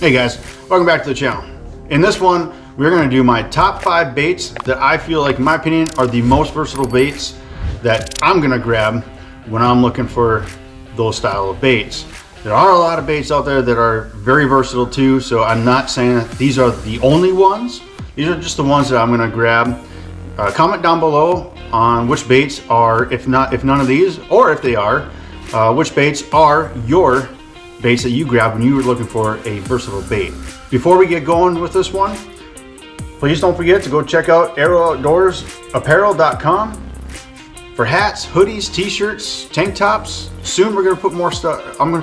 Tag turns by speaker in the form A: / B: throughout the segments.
A: Hey guys, welcome back to the channel. In this one, we're going to do my top 5 baits that I feel like, in my opinion, are the most versatile baits that I'm going to grab when I'm looking for those style of baits. There are a lot of baits out there that are very versatile too, so I'm not saying that these are the only ones. These are just the ones that I'm going to grab. Comment down below on which baits are, if none of these, or if they are, which baits are your baits that you grab when you were looking for a versatile bait. Before we get going with this one, please don't forget to go check out arrowoutdoorsapparel.com for hats, hoodies, t-shirts, tank tops. Soon we're gonna put more stuff. I'm gonna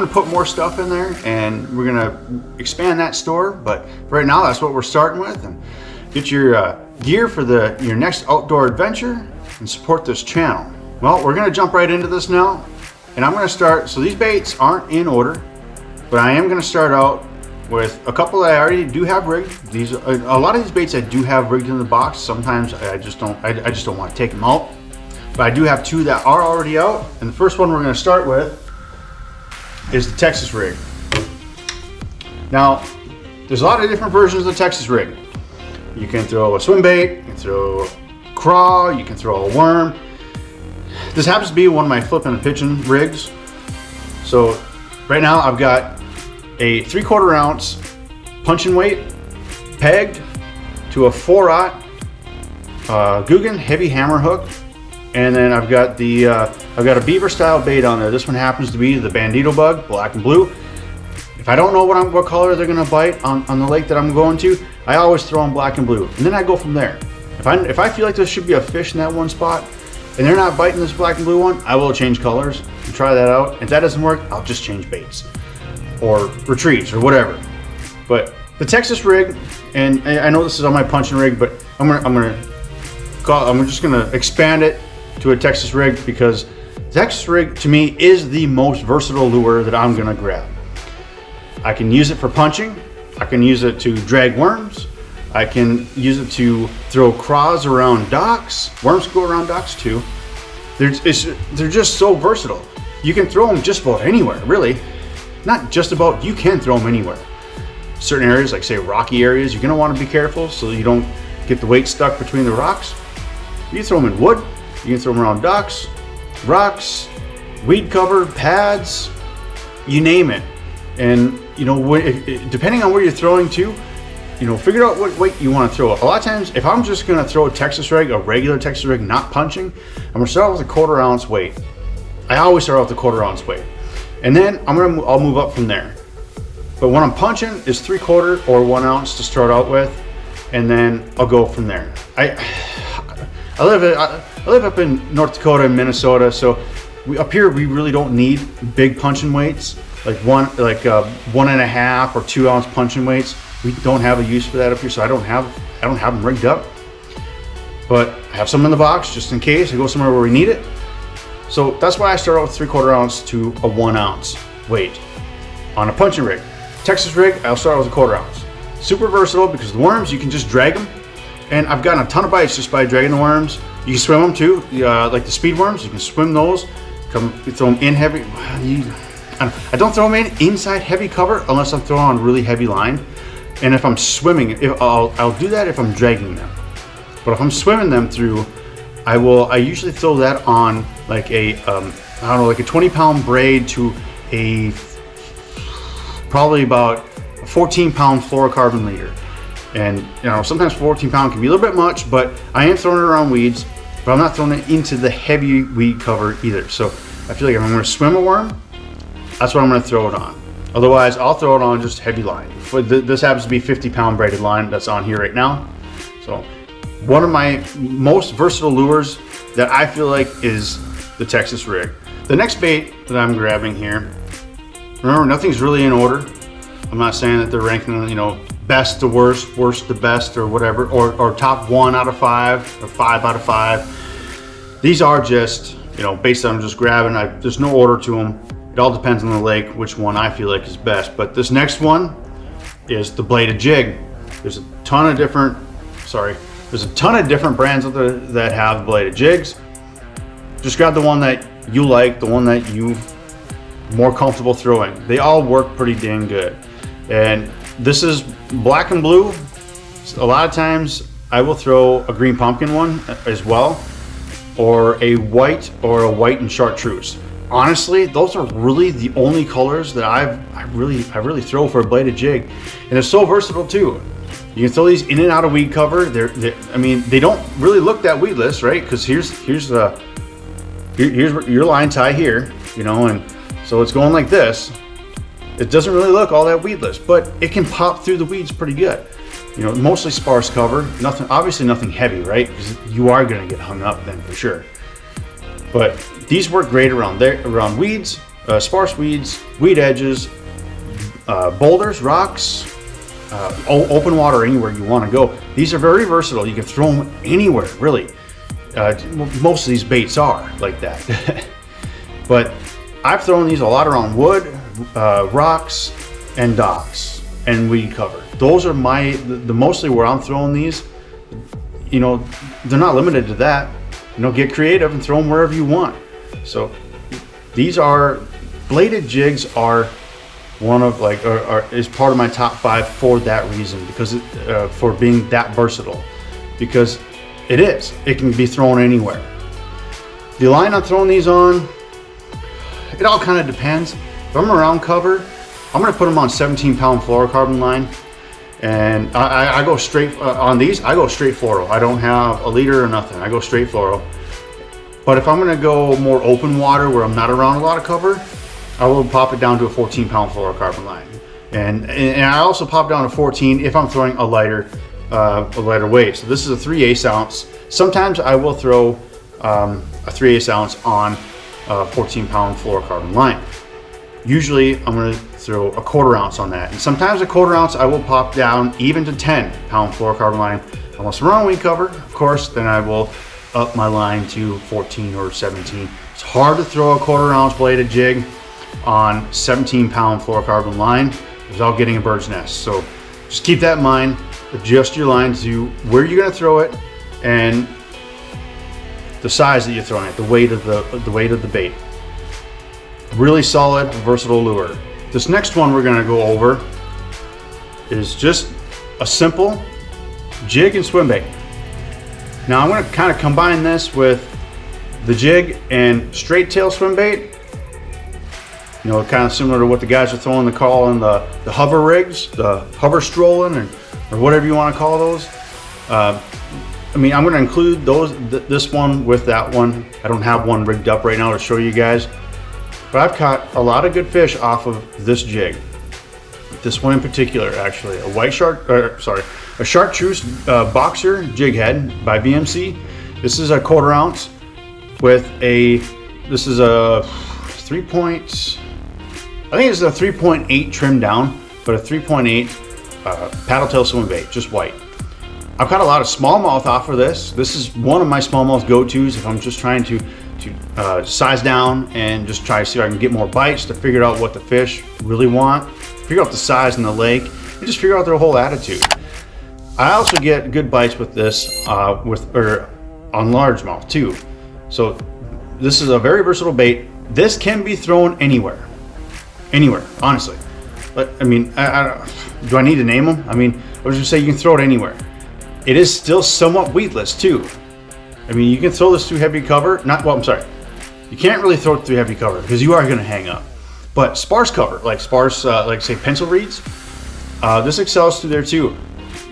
A: put more stuff in there, and we're gonna expand that store. But right now, that's what we're starting with. And get your gear for your next outdoor adventure and support this channel. Well, we're gonna jump right into this now. And I'm going to start, so these baits aren't in order, but I am going to start out with a couple that I already do have rigged. A lot of these baits I do have rigged in the box. Sometimes I just don't want to take them out. But I do have 2 that are already out. And the first one we're going to start with is the Texas rig. Now, there's a lot of different versions of the Texas rig. You can throw a swim bait, you can throw a craw, you can throw a worm. This happens to be one of my flipping and pitching rigs. So right now I've got a 3/4 ounce punching weight pegged to a 4/0 Guggen heavy hammer hook, and then I've got a beaver style bait on there. This one happens to be the bandito bug, black and blue. If I don't know what color they're gonna bite on the lake that I'm going to, I always throw in black and blue, and then I go from there. If I feel like there should be a fish in that one spot, and they're not biting this black and blue one, I will change colors and try that out. If that doesn't work, I'll just change baits or retrieves or whatever. But the Texas rig, and I know this is on my punching rig, but I'm just gonna expand it to a Texas rig, because the Texas rig to me is the most versatile lure that I'm gonna grab. I can use it for punching. I can use it to drag worms. I can use it to throw craws around docks. Worms go around docks too. They're just so versatile. You can throw them just about anywhere, really. Not just about, you can throw them anywhere. Certain areas, like say rocky areas, you're gonna wanna be careful so you don't get the weight stuck between the rocks. You can throw them in wood, you can throw them around docks, rocks, weed cover, pads, you name it. And you know, depending on where you're throwing to, you know, figure out what weight you want to throw. A lot of times, if I'm just going to throw a Texas rig, a regular Texas rig, not punching, I'm going to start with a 1/4 ounce weight. I always start with the 1/4 ounce weight, and then I'll move up from there. But when I'm punching, it's 3/4 or 1 ounce to start out with, and then I'll go from there. I live up in North Dakota and Minnesota, so up here we really don't need big punching weights like 1.5 or 2 ounce punching weights. We don't have a use for that up here, so I don't have them rigged up. But I have some in the box just in case I go somewhere where we need it. So that's why I start out with 3/4 ounce to a 1 ounce weight on a punching rig. Texas rig, I'll start with a 1/4 ounce. Super versatile because the worms, you can just drag them. And I've gotten a ton of bites just by dragging the worms. You can swim them too, like the speed worms. You can swim those. You throw them in heavy. I don't throw them inside heavy cover unless I'm throwing on really heavy line. And if I'm swimming, I'll do that if I'm dragging them. But if I'm swimming them through, I usually throw that on like a, like a 20-pound braid to probably about a 14-pound fluorocarbon leader. And you know, sometimes 14-pound can be a little bit much, but I am throwing it around weeds, but I'm not throwing it into the heavy weed cover either. So I feel like if I'm gonna swim a worm, that's what I'm gonna throw it on. Otherwise, I'll throw it on just heavy line. This happens to be 50-pound braided line that's on here right now. So one of my most versatile lures that I feel like is the Texas rig. The next bait that I'm grabbing here, remember, nothing's really in order. I'm not saying that they're ranking, you know, best to worst, worst to best, or whatever, or top 1 out of 5 or 5 out of 5. These are just, you know, based on just grabbing. There's no order to them. It all depends on the lake, which one I feel like is best. But this next one is the bladed jig. There's a ton of different brands out there that have bladed jigs. Just grab the one that you like, the one that you're more comfortable throwing. They all work pretty dang good. And this is black and blue. A lot of times I will throw a green pumpkin one as well, or a white and chartreuse. Honestly, those are really the only colors that I really throw for a bladed jig, and they're so versatile too. You can throw these in and out of weed cover. I mean, they don't really look that weedless, right? Because here's your line tie here, you know, and so it's going like this. It doesn't really look all that weedless, but it can pop through the weeds pretty good. You know, mostly sparse cover, obviously nothing heavy, right? Because you are going to get hung up then for sure. But these work great around weeds, sparse weeds, weed edges, boulders, rocks, open water, anywhere you want to go. These are very versatile. You can throw them anywhere, really. Most of these baits are like that. But I've thrown these a lot around wood, rocks, and docks, and weed cover. Those are the mostly where I'm throwing these. You know, they're not limited to that. You know, get creative and throw them wherever you want. So these are bladed jigs are one of is part of my top 5 for that reason, because for being that versatile, because it can be thrown anywhere. The line I'm throwing these on, it all kind of depends. If I'm around cover, I'm going to put them on 17-pound fluorocarbon line, and I go straight on these. I go straight fluoro. I don't have a leader or nothing. I go straight fluoro. But if I'm going to go more open water where I'm not around a lot of cover, I will pop it down to a 14-pound fluorocarbon line, and I also pop down to 14 if I'm throwing a lighter weight. So this is a 3/8 ounce. Sometimes I will throw a 3/8 ounce on a 14-pound fluorocarbon line. Usually I'm going to throw a 1/4 ounce on that, and sometimes a 1/4 ounce I will pop down even to 10-pound fluorocarbon line. Unless I'm on weed cover, of course, then I will up my line to 14 or 17. It's hard to throw a 1/4 ounce bladed jig on 17-pound fluorocarbon line without getting a bird's nest. So just keep that in mind. Adjust your line to where you're going to throw it and the size that you're throwing it, the weight of the bait. Really solid, versatile lure. This next one we're going to go over is just a simple jig and swim bait. Now I'm going to kind of combine this with the jig and straight tail swim bait. You know, kind of similar to what the guys are throwing the call in the hover rigs, the hover strolling, or whatever you want to call those. I mean, I'm going to include this one with that one. I don't have one rigged up right now to show you guys, but I've caught a lot of good fish off of this jig. This one in particular, actually, a chartreuse boxer jig head by BMC. This is a 1/4 ounce with this is a 3.8 trim down, but a 3.8 paddle tail swim bait, just white. I've got a lot of smallmouth off of this. This is one of my smallmouth go-tos if I'm just trying to size down and just try to see if I can get more bites, to figure out what the fish really want, figure out the size in the lake, and just figure out their whole attitude. I also get good bites with this on largemouth too. So this is a very versatile bait. This can be thrown anywhere, honestly. But I mean, do I need to name them? I mean, I was just saying you can throw it anywhere. It is still somewhat weedless too. I mean, you can throw this through heavy cover. You can't really throw it through heavy cover because you are going to hang up. But sparse cover, like say pencil reeds, this excels through there too.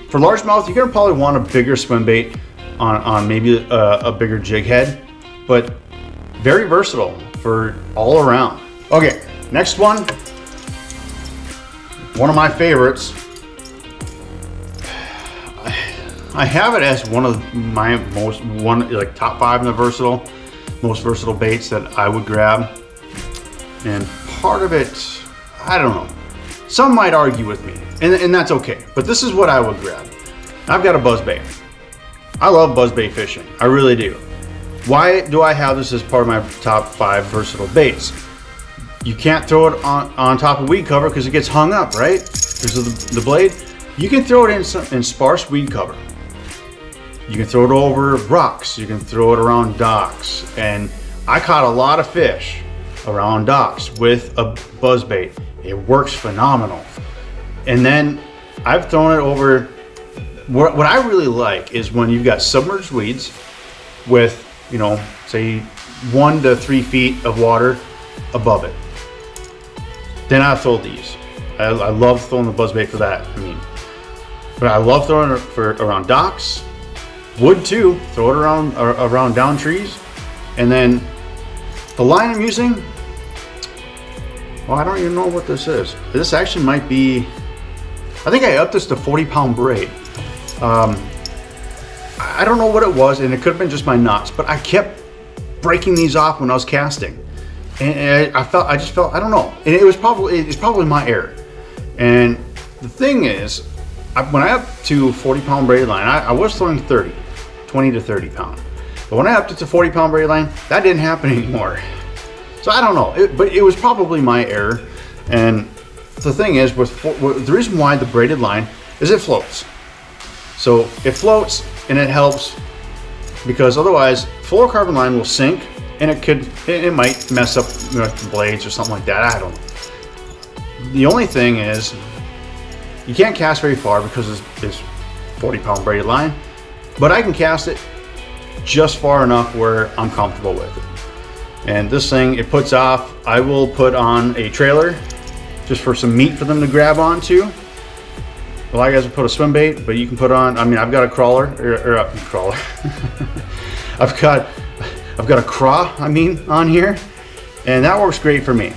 A: For largemouth, you're going to probably want a bigger swim bait on maybe a bigger jig head, but very versatile for all around. Okay, next one. One of my favorites. I have it as one of my top 5 in the most versatile baits that I would grab. And part of it, I don't know. Some might argue with me, and that's okay. But this is what I would grab. I've got a buzzbait. I love buzzbait fishing. I really do. Why do I have this as part of my top 5 versatile baits? You can't throw it on top of weed cover because it gets hung up, right? Because of the blade. You can throw it in sparse weed cover. You can throw it over rocks. You can throw it around docks. And I caught a lot of fish around docks with a buzzbait. It works phenomenal. And then I've thrown it over, what I really like is when you've got submerged weeds with, you know, say 1 to 3 feet of water above it. Then I throw these. I love throwing the buzzbait for that. I mean, but I love throwing it for around docks, wood too. Throw it around down trees, and then the line I'm using. Well, I don't even know what this is. This actually might be. I think I upped this to 40-pound braid. I don't know what it was, and it could have been just my knots, but I kept breaking these off when I was casting, and I just felt I don't know, and it's probably my error. And the thing is, when I upped to 40-pound braid line, I was throwing 20 to 30 pound, but when I upped it to 40-pound braid line, that didn't happen anymore. So I don't know, but it was probably my error. And the thing is, the reason why the braided line is it floats. So it floats and it helps, because otherwise fluorocarbon line will sink and it might mess up, you know, the blades or something like that. I don't know. The only thing is you can't cast very far because it's 40-pound braided line, but I can cast it just far enough where I'm comfortable with it. And this thing, it puts off. I will put on a trailer just for some meat for them to grab onto. A lot of guys will put a swim bait, but you can put on, I mean, I've got a crawler, crawler. I've got a craw, on here, and that works great for me.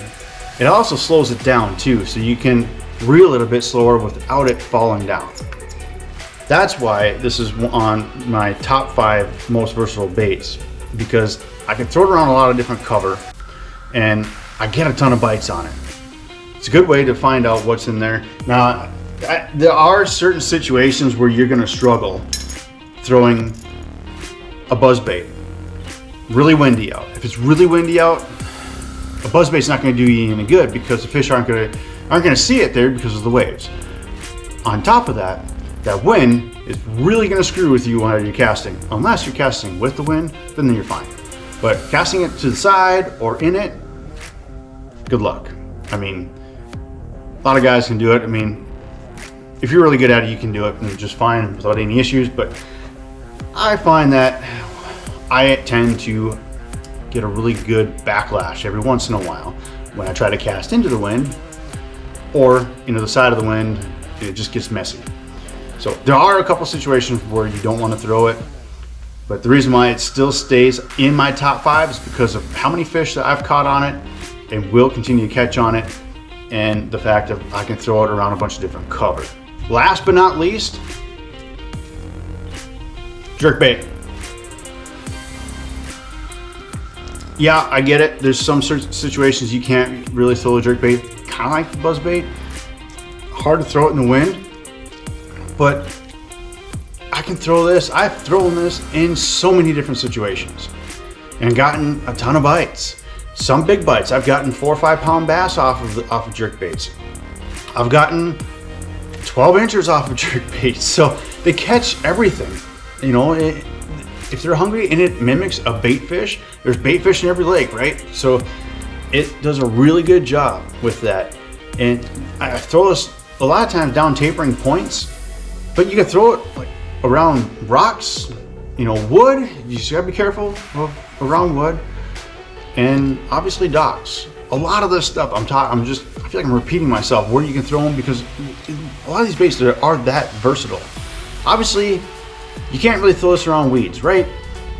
A: It also slows it down too, so you can reel it a bit slower without it falling down. That's why this is on my top 5 most versatile baits, because I can throw it around a lot of different cover and I get a ton of bites on it. It's a good way to find out what's in there. Now, there are certain situations where you're going to struggle throwing a buzzbait. Really windy out. If it's really windy out, a buzzbait's not going to do you any good, because the fish aren't going to see it there because of the waves. On top of that, that wind is really going to screw with you while you're casting. Unless you're casting with the wind, then you're fine. But casting it to the side or in it, good luck. I mean, a lot of guys can do it. I mean, if you're really good at it, you can do it and just fine without any issues. But I find that I tend to get a really good backlash every once in a while when I try to cast into the wind or into the side of the wind. It just gets messy. So there are a couple situations where you don't want to throw it, but the reason why it still stays in my top 5 is because of how many fish that I've caught on it and will continue to catch on it, and the fact that I can throw it around a bunch of different cover. Last but not least, jerkbait. Yeah, I get it. There's some certain situations you can't really throw a jerkbait, kind of like the buzzbait. Hard to throw it in the wind, but I can throw this. I've thrown this in so many different situations and gotten a ton of bites. Some big bites. I've gotten 4 or 5 pound bass off of jerkbaits. I've gotten 12 inches off of jerkbaits. So they catch everything. You know, if they're hungry and it mimics a bait fish, there's bait fish in every lake, right? So it does a really good job with that. And I throw this a lot of times down tapering points, but you can throw it like around rocks, you know, wood. You just gotta be careful around wood, and obviously docks. A lot of this stuff I feel like I'm repeating myself where you can throw them, because a lot of these baits are that versatile. Obviously, you can't really throw this around weeds, right?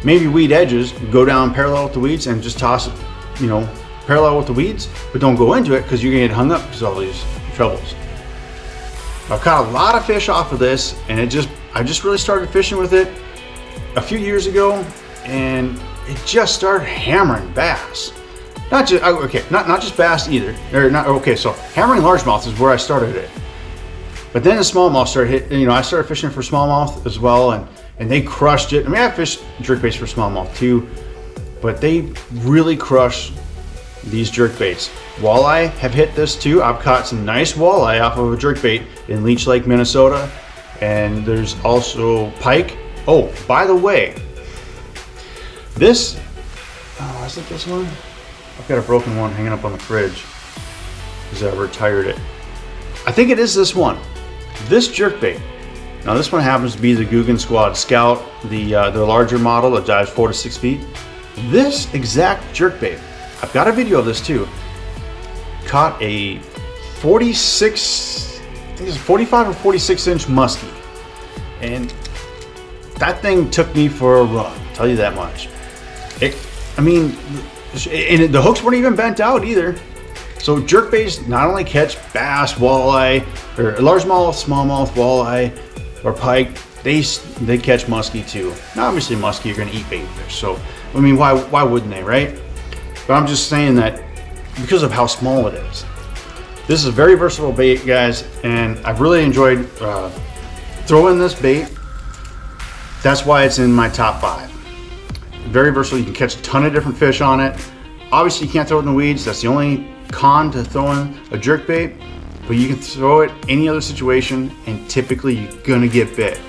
A: Maybe weed edges, go down parallel with the weeds and just toss it, you know, parallel with the weeds, but don't go into it because you're gonna get hung up because of all these troubles. I've caught a lot of fish off of this, and I just really started fishing with it a few years ago, and it just started hammering bass. Not just bass either. So hammering largemouth is where I started it. But then the smallmouth started hitting. You know, I started fishing for smallmouth as well, and they crushed it. I mean, I fished jerkbaits for smallmouth too, but they really crush these jerkbaits. Walleye have hit this too. I've caught some nice walleye off of a jerkbait in Leech Lake, Minnesota, and there's also pike. Oh, by the way, this, is it this one? I've got a broken one hanging up on the fridge because I retired it. I think it is this one, this jerkbait. Now this one happens to be the Guggen Squad Scout, the larger model that dives 4 to 6 feet. This exact jerkbait, I've got a video of this too, caught a 46, I think it's 45 or 46 inch muskie. And that thing took me for a run, I'll tell you that much. I mean, and the hooks weren't even bent out either. So jerkbaits not only catch bass, walleye, or largemouth, smallmouth, walleye, or pike, they catch muskie too. Now obviously muskie, you're gonna eat bait fish. So, I mean, why wouldn't they, right? But I'm just saying that because of how small it is. This is a very versatile bait, guys, and I've really enjoyed throwing this bait. That's why it's in my top 5. Very versatile, you can catch a ton of different fish on it. Obviously you can't throw it in the weeds, that's the only con to throwing a jerkbait, but you can throw it any other situation and typically you're gonna get bit.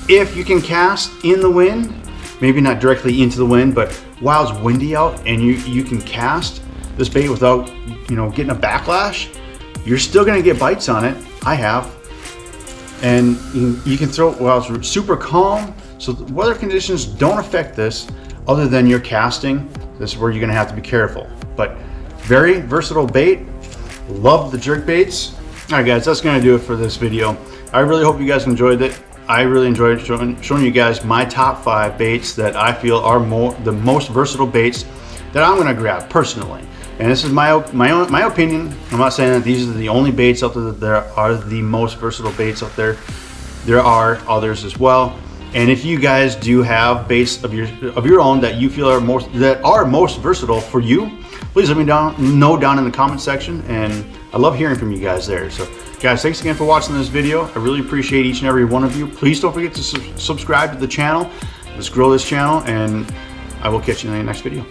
A: If you can cast in the wind, maybe not directly into the wind, but while it's windy out and you can cast this bait without, you know, getting a backlash, you're still gonna get bites on it. I have. And you can throw it while it's super calm, so the weather conditions don't affect this other than your casting. This is where you're gonna have to be careful. But very versatile bait. Love the jerk baits. All right, guys, that's gonna do it for this video. I really hope you guys enjoyed it. I really enjoyed showing you guys my top 5 baits that I feel are the most versatile baits that I'm gonna grab personally. And this is my opinion. I'm not saying that these are the only baits out there that are the most versatile baits out there. There are others as well. And if you guys do have baits of your own that you feel are most versatile for you, please let me know down in the comment section, and I love hearing from you guys there. So guys, thanks again for watching this video. I really appreciate each and every one of you. Please don't forget to subscribe to the channel. Let's grow this channel, and I will catch you in the next video.